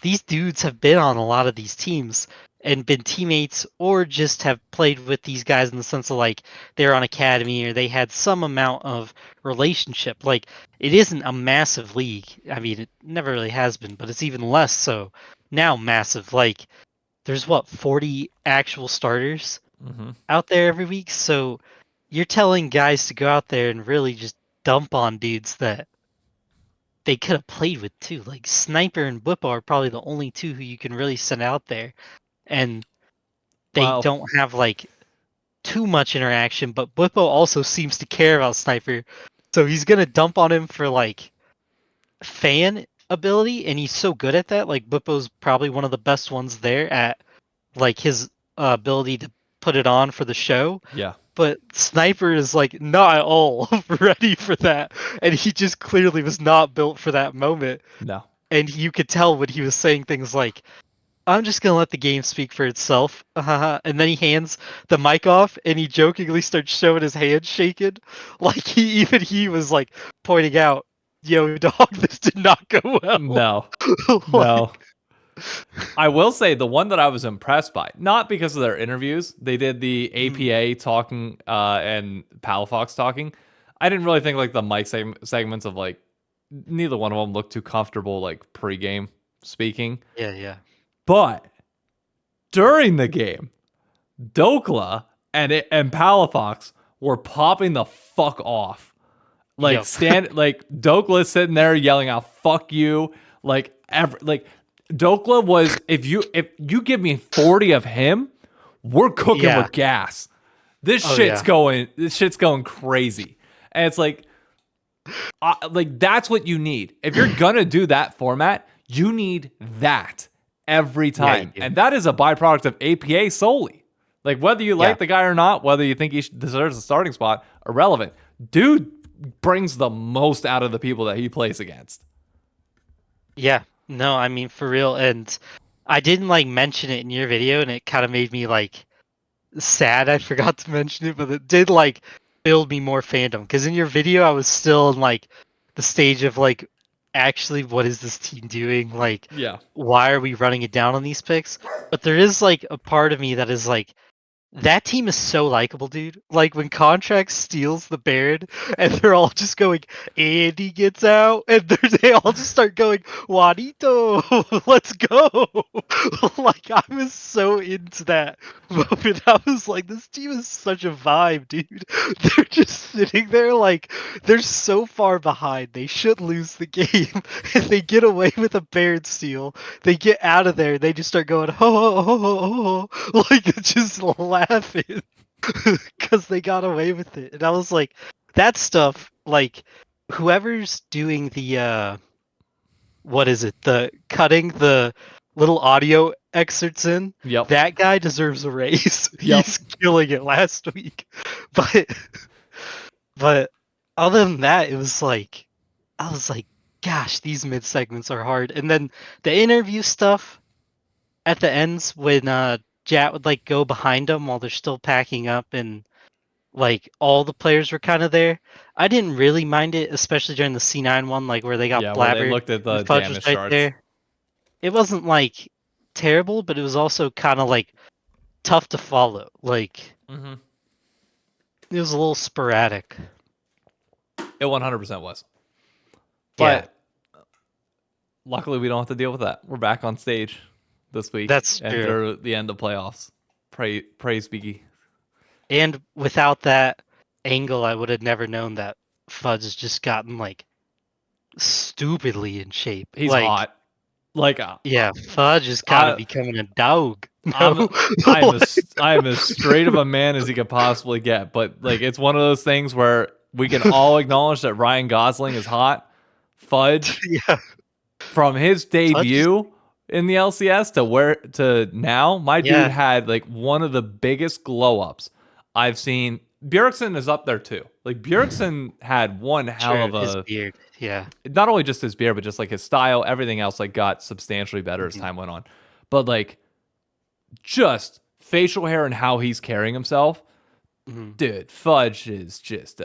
these dudes have been on a lot of these teams and been teammates or just have played with these guys in the sense of like they're on academy or they had some amount of relationship. Like it isn't a massive league. I mean, it never really has been, but it's even less so now massive. Like there's what 40 actual starters Mm-hmm. out there every week. So you're telling guys to go out there and really just dump on dudes that they could have played with too. Like Sniper and Blippo are probably the only two who you can really send out there, and they Well, don't have like too much interaction. But Blippo also seems to care about Sniper, so he's gonna dump on him for like fan ability, and he's so good at that. Like Blippo's probably one of the best ones there at like his ability to put it on for the show. yeah, But Sniper is like not at all ready for that, and he just clearly was not built for that moment. no, And you could tell when he was saying things like, "I'm just gonna let the game speak for itself," and then he hands the mic off, and he jokingly starts showing his hand shaking, like he was like pointing out, "Yo, dog, this did not go well." no, no. Like, I will say the one that I was impressed by, not because of their interviews, they did the mm, APA talking and Palafox talking. I didn't really think like the mic segments of like neither one of them looked too comfortable like pregame speaking, yeah, yeah, but during the game, Dokla and Palafox were popping the fuck off. Like yep, like Dokla sitting there yelling out "fuck you," like Dokla was if you give me 40 of him, we're cooking yeah, with gas. oh yeah, This shit's going crazy. And it's like that's what you need. If you're gonna do that format, you need that every yeah, you time. do, And that is a byproduct of APA solely. Like whether you yeah. like the guy or not, whether you think he deserves a starting spot, irrelevant. Dude brings the most out of the people that he plays against. Yeah, no, I mean for real, and I didn't like mention it in your video, and it kind of made me like sad I forgot to mention it, but it did like build me more fandom. Because in your video, I was still in like the stage of like, actually, what is this team doing? Like, Yeah. why are we running it down on these picks? But there is like a part of me that is like, that team is so likable, dude. Like when Contract steals the Baron and they're all just going, Andy gets out, and they all just start going, Juanito, let's go. Like, I was so into that moment. I was like, this team is such a vibe, dude. They're just sitting there like they're so far behind. They should lose the game. And they get away with a Baron steal. They get out of there. They just start going, ho, ho, ho, ho, ho, like just laughing because they got away with it. And I was like, that stuff, like, whoever's doing the what is it? The cutting the little audio excerpts in. Yep. That guy deserves a raise. Yep. He's killing it last week. But other than that, it was like I was like, gosh, these mid segments are hard. And then the interview stuff at the ends when Jat would like go behind them while they're still packing up and like all the players were kind of there. I didn't really mind it, especially during the C9 one, like where they got Yeah, where they blabbered. looked at the And Fudge was damage right charts. there. It wasn't like terrible, but it was also kind of like tough to follow. Like Mm-hmm. it was a little sporadic. It 100% was. Yeah, But luckily, we don't have to deal with that. We're back on stage this week. that's and true. through the end of playoffs. Praise be. And without that angle, I would have never known that Fudge has just gotten like stupidly in shape. He's like, hot. Like, yeah, Fudge is kind I- of becoming a dog. I'm Like, as straight of a man as he could possibly get. But like, it's one of those things where we can all acknowledge that Ryan Gosling is hot. Fudge, yeah, from his debut in the LCS to now, my Yeah. dude had like one of the biggest glow ups I've seen. Bjergsen is up there too. Like, Bjergsen had one hell sure, of his a, beard. Yeah, not only just his beard, but just like his style, everything else like got substantially better as time went on. But like, just facial hair and how he's carrying himself, Mhm. dude, Fudge is just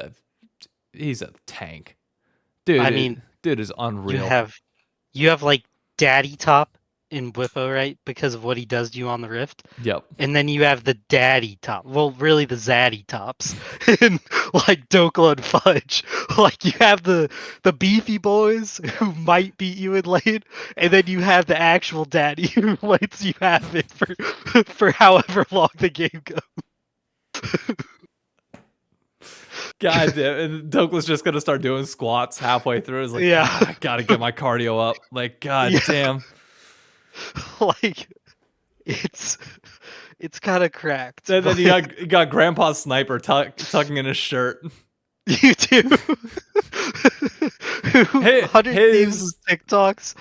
he's a tank. Dude, I mean, dude is you unreal. have like Daddy Top in Whippo, right? Because of what he does to you on the Rift. Yep. And then you have the Daddy Top. Well, really the Zaddy Tops in like Dokla and Fudge. Like you have the beefy boys who might beat you in lane, and then you have the actual daddy who lets you have it for however long the game goes. God damn. And Douglas just gonna start doing squats halfway through. He's like, Yeah. "God, I gotta get my cardio up. Like, god Yeah. damn. Like it's kind of cracked. And then but you got Grandpa's sniper tucking in his shirt. you do. Hey, 100 games of TikToks.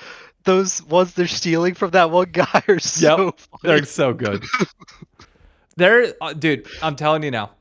Those ones they're stealing from that one guy are so funny. They're so good. Dude, I'm telling you now.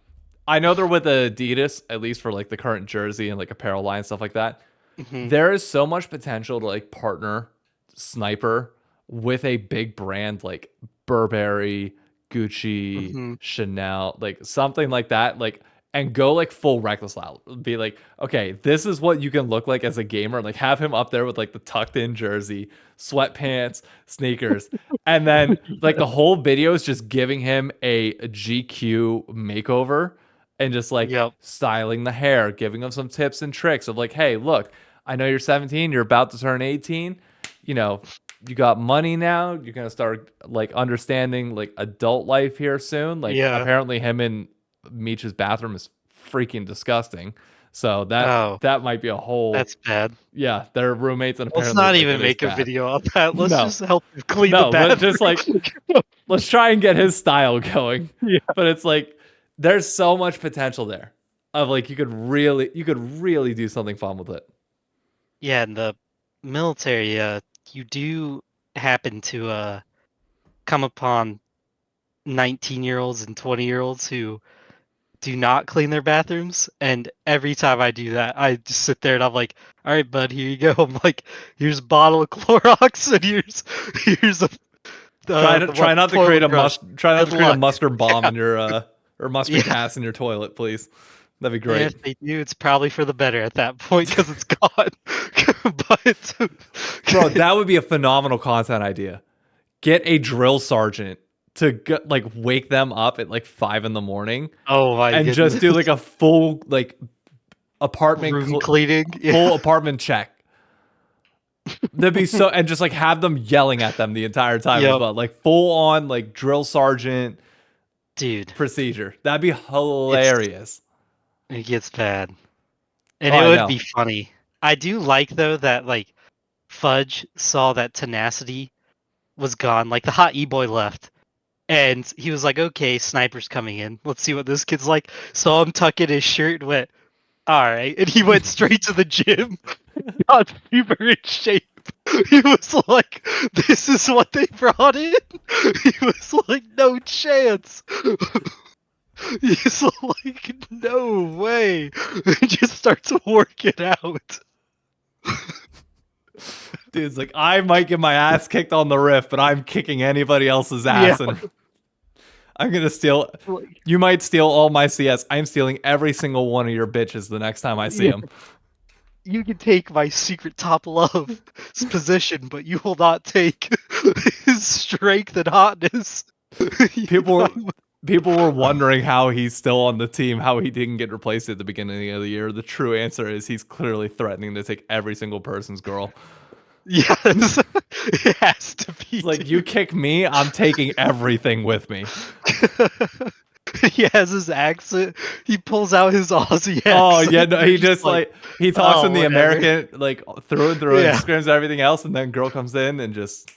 I know they're with Adidas, at least for like the current jersey and like apparel line, stuff like that. Mhm. There is so much potential to like partner Sniper with a big brand like Burberry, Gucci, Mhm. Chanel, like something like that. Like, and go like full reckless loud. Be like, okay, this is what you can look like as a gamer. Like, have him up there with like the tucked in jersey, sweatpants, sneakers, and then like the whole video is just giving him a GQ makeover and just like Yep. styling the hair, giving him some tips and tricks of like, hey, look, I know you're 17, you're about to turn 18, you know, you got money now, you're gonna start like understanding like adult life here soon. Like, Yeah. apparently him in Meech's bathroom is freaking disgusting. So that might be a whole. That's bad. Yeah, they're roommates and apparently Let's not like, even it is make a bad. video on that. Let's No. just help him clean No, the but bathroom. just like let's try and get his style going. Yeah. But it's like there's so much potential there of like you could really do something fun with it. Yeah, in the military, you do happen to come upon 19-year-olds and 20-year-olds who do not clean their bathrooms, and every time I do that, I just sit there and I'm like, "All right, bud, here you go." I'm like, "Here's a bottle of Clorox, and here's a Try not to create a luck. mustard bomb in your or mustard Yeah. gas in your toilet, please. That'd be And great. if they do, it's probably for the better at that point because it's gone." But Bro, that would be a phenomenal content idea. Get a drill sergeant to like wake them up at like 5 a.m. oh my and goodness. just do like a full like apartment room cleaning. full apartment check. That'd be so, and just like have them yelling at them the entire time as Yep, well, like full on like drill sergeant dude, procedure. That'd be it's hilarious. it gets bad, Oh, and it I would know. be funny. I do like though that like Fudge saw that tenacity was gone, like the hot e-boy left, and he was like, "Okay, sniper's coming in. Let's see what this kid's like." Saw him tuck in his shirt, and went, "All right," and he went straight to the gym. Got super in shape. He was like, "This is what they brought in." He was like, "No chance." He's like, "No way." He just starts working out. Dude's like, I might get my ass kicked on the riff, but I'm kicking anybody else's Yeah. ass, and I'm gonna steal. Like, You might steal all my CS. I'm stealing every single one of your bitches the next time I see yeah. them. You can take my secret top love's position, but you will not take his strength and hotness. People were, people were wondering how he's still on the team, how he didn't get replaced at the beginning of the year. The true answer is he's clearly threatening to take every single person's girl. Yes, it has to be. It's like, you kick me, I'm taking everything with me. He has his accent. He pulls out his Aussie accent. Oh yeah, no, he You're just like he talks "Oh, in the whatever." American like through and through and Yeah, screams everything else, and then girl comes in and just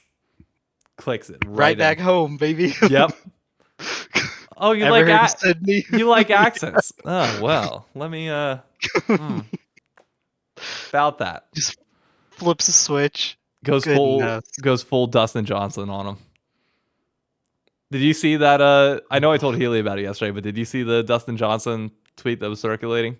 clicks it right right back in. home, baby. Yep. Oh, you Ever like heard of Sydney? you like accents? Oh well, let me about that. Just flips a switch. Goes Goodness. full Dustin Johnson on him. Did you see that? I know I told Healy about it yesterday, but did you see the Dustin Johnson tweet that was circulating?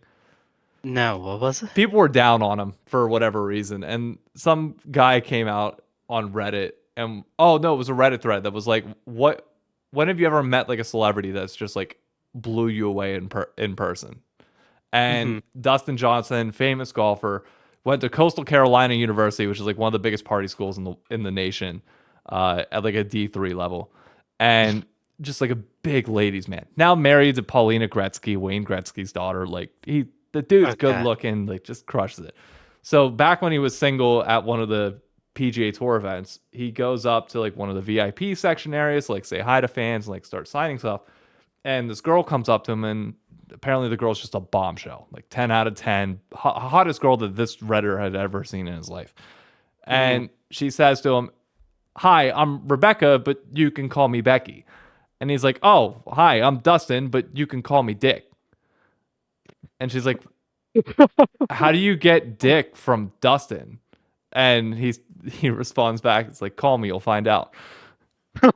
No, what was it? People were down on him for whatever reason, and some guy came out on Reddit and oh no, it was a Reddit thread that was like, "What? When have you ever met like a celebrity that's just like blew you away in person?" And Hmm. Dustin Johnson, famous golfer, went to Coastal Carolina University, which is like one of the biggest party schools in the nation, at like a D3 level, and just like a big ladies man. Now married to Paulina Gretzky, Wayne Gretzky's daughter. Like the dude's good Okay. looking, like just crushes it. So back when he was single at one of the PGA Tour events, he goes up to like one of the VIP section areas, to, like say hi to fans, and like start signing stuff. And this girl comes up to him, and apparently the girl's just a bombshell, like 10 out of 10, hottest girl that this Redditor had ever seen in his life. Hmm. And she says to him, "Hi, I'm Rebecca, but you can call me Becky." And he's like, "Oh, hi, I'm Dustin, but you can call me Dick." And she's like, "How do you get Dick from Dustin?" And he responds back, it's like, "Call me, you'll find out."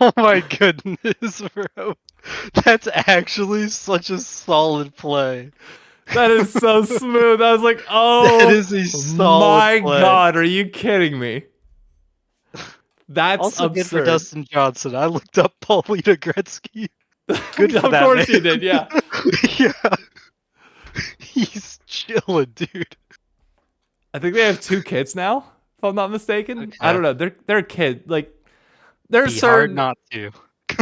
Oh my goodness, bro. That's actually such a solid play. That is so smooth. I was like, That "Oh is a solid my play. God, are you kidding me?" That's Also good for absurd. Dustin Johnson. I looked up Paulina Gretzky. Good for Of that course man. you did, yeah. Yeah. He's chilling, dude. I think they have 2 kids now, if I'm not mistaken. I Okay. don't know. They're a kid. Like there's Be hard certain not to.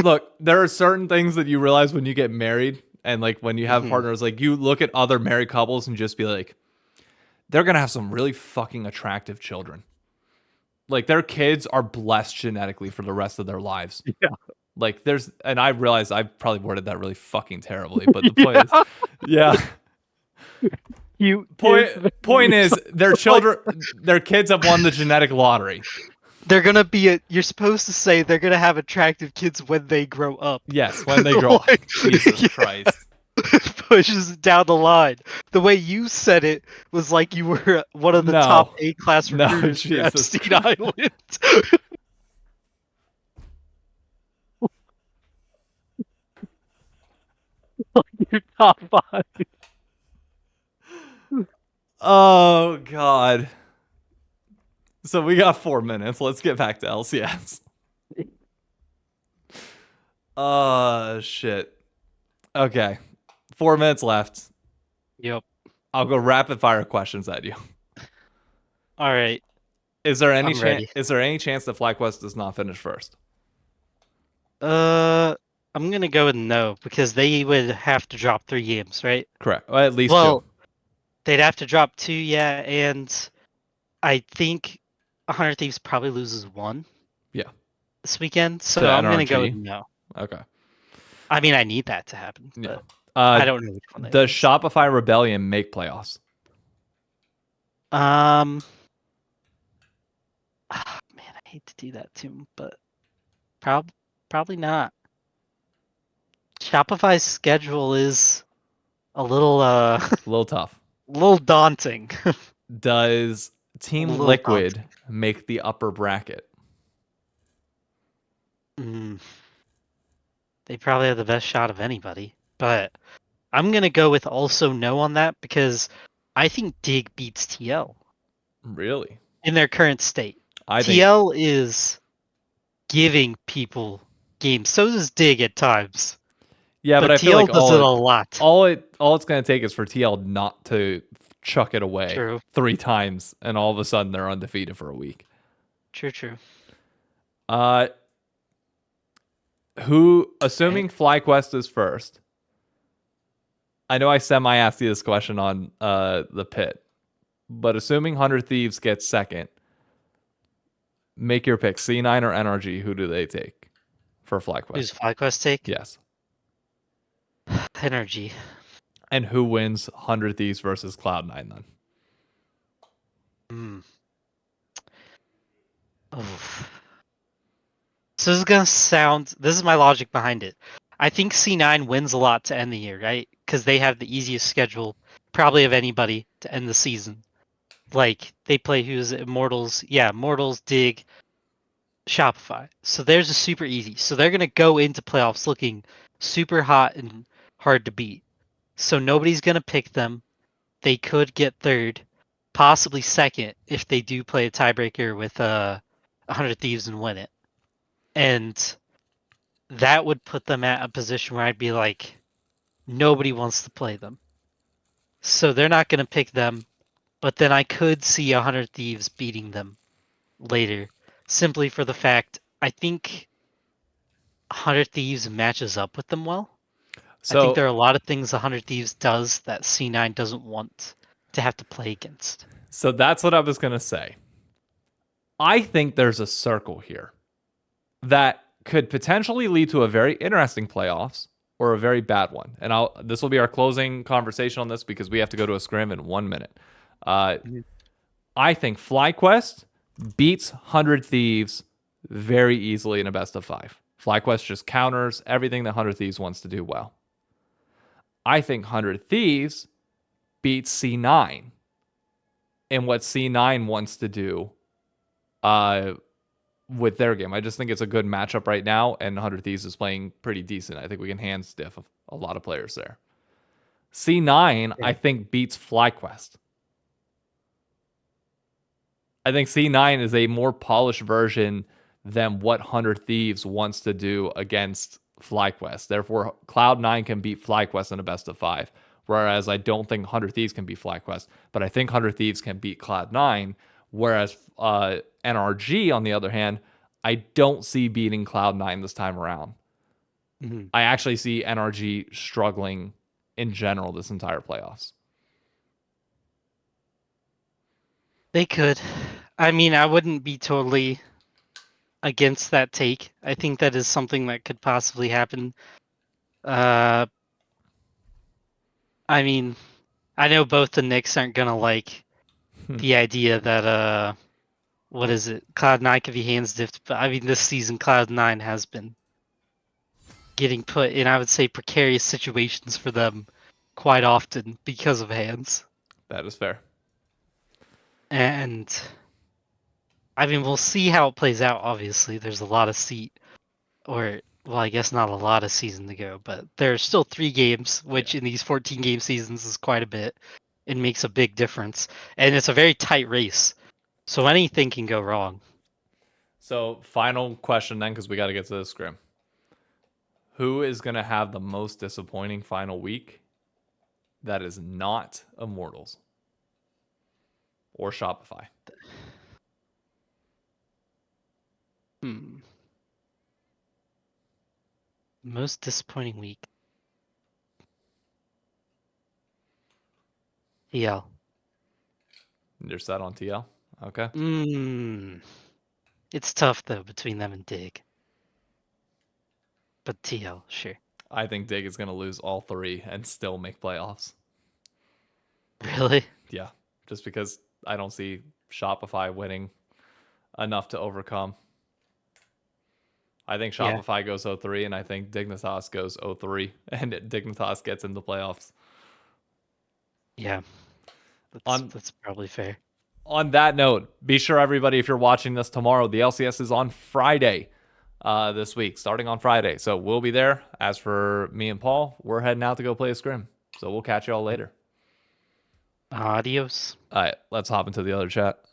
look, there are certain things that you realize when you get married and like when you have Mhm. partners, like you look at other married couples and just be like, they're gonna have some really fucking attractive children. Like their kids are blessed genetically for the rest of their lives. Yeah. Like there's, and I realize I probably worded that really fucking terribly, but the point is, Yeah. yeah. You Point is, their children, their kids have won the genetic lottery. they're gonna be you're supposed to say they're gonna have attractive kids when they grow up. Yes, when they grow up. Like, Jesus yeah. Christ. Pushes it down the line. The way you said it was like you were one of the No. top A-class No, recruiters for Jesus Epstein Island. Your top 5. Oh, God. So we got 4 minutes. Let's get back to LCS. Shit. Okay. 4 minutes left. Yep. I'll go rapid fire questions at you. All right. Is there any I'm chance? ready. Is there any chance that FlyQuest does not finish first? I'm gonna go with no because they would have to drop 3 games, right? Correct. Well, at least Well, 2. they'd have to drop 2, yeah, and I think 100 Thieves probably loses one Yeah. this weekend, To so I'm gonna go with NRG. no. Okay. I mean, I need that to happen, Yeah. but I don't know which one they Does lose. Shopify Rebellion make playoffs? Man, I hate to do that to him, but probably not. Shopify's schedule is a little A little tough. little daunting. Does A Team little Liquid daunting. make the upper bracket? Mm, they probably have the best shot of anybody, but I'm gonna go with also no on that because I think Dig beats TL Really? in their current state. I think TL is giving people games. So does Dig at times, yeah, but but I feel TL like does it a lot. all it's going to take is for TL not to chuck it away True, 3 times and all of a sudden they're undefeated for a week. true. Uh assuming FlyQuest is first. I know I semi asked you this question on the pit, but assuming 100 Thieves gets second, make your pick. C9 or NRG, who do they take for Who's FlyQuest? FlyQuest take? Yes. Energy. And who wins 100 Thieves versus Cloud9 then? Mm. Oh. So this is gonna sound. This is my logic behind it. I think C9 wins a lot to end the year, right? Because they have the easiest schedule, probably of anybody to end the season. Like they play who's it? Immortals, yeah, Mortals, Dig, Shopify. So theirs is super easy. So they're gonna go into playoffs looking super hot and hard to beat. So nobody's gonna pick them. They could get third, possibly second if they do play a tiebreaker with 100 Thieves and win it. And that would put them at a position where I'd be like, nobody wants to play them. So they're not going to pick them, but then I could see 100 Thieves beating them later, simply for the fact I think 100 Thieves matches up with them well. I think So there are a lot of things 100 Thieves does that C9 doesn't want to have to play against. so that's what I was going to say. I think there's a circle here that could potentially lead to a very interesting playoffs or a very bad one. And this will be our closing conversation on this because we have to go to a scrim in 1 minute. Mhm. I think FlyQuest beats 100 Thieves very easily in a best of 5. FlyQuest just counters everything that 100 Thieves wants to do well. I think 100 Thieves beats C9 in what C9 wants to do uh, with their game. I just think it's a good matchup right now, and 100 Thieves is playing pretty decent. I think we can hand stiff a lot of players there. C9, I think, beats FlyQuest. I think C9 is a more polished version than what 100 Thieves wants to do against FlyQuest. Therefore, Cloud9 can beat FlyQuest in a best of 5. Whereas I don't think 100 Thieves can beat FlyQuest, but I think 100 Thieves can beat Cloud9. Whereas NRG, on the other hand, I don't see beating Cloud9 this time around. Mm-hmm. I actually see NRG struggling in general this entire playoffs. They could. I mean, I wouldn't be totally against that take. I think that is something that could possibly happen. Uh, I mean, I know both the Knicks aren't gonna like the idea that what is it? Cloud9 could be hands dipped, but I mean this season Cloud9 has been getting put in, I would say, precarious situations for them quite often because of hands. That is fair. And I mean, we'll see how it plays out. Obviously, there's a lot of or well, I guess not a lot of season to go, but there's still 3 games, which Yeah. in these 14 game seasons is quite a bit. It makes a big difference, and it's a very tight race, so anything can go wrong. So, final question then, because we got to get to the scrim. Who is going to have the most disappointing final week that is not Immortals or Shopify? Hmm. Most disappointing week. TL. You're set on TL? Okay. It's tough though between them and Dig. But TL, sure. I think Dig is going to lose all three and still make playoffs. Really? Yeah, just because I don't see Shopify winning enough to overcome. I think Yeah. Shopify goes 0-3, and I think Dignitas goes 0-3, and Dignitas gets into playoffs. Yeah. On That's probably fair. on that note, be sure everybody, if you're watching this tomorrow, the LCS is on Friday this week, starting on Friday. So we'll be there. As for me and Paul, we're heading out to go play a scrim. So we'll catch you all later. Adios. All right, let's hop into the other chat.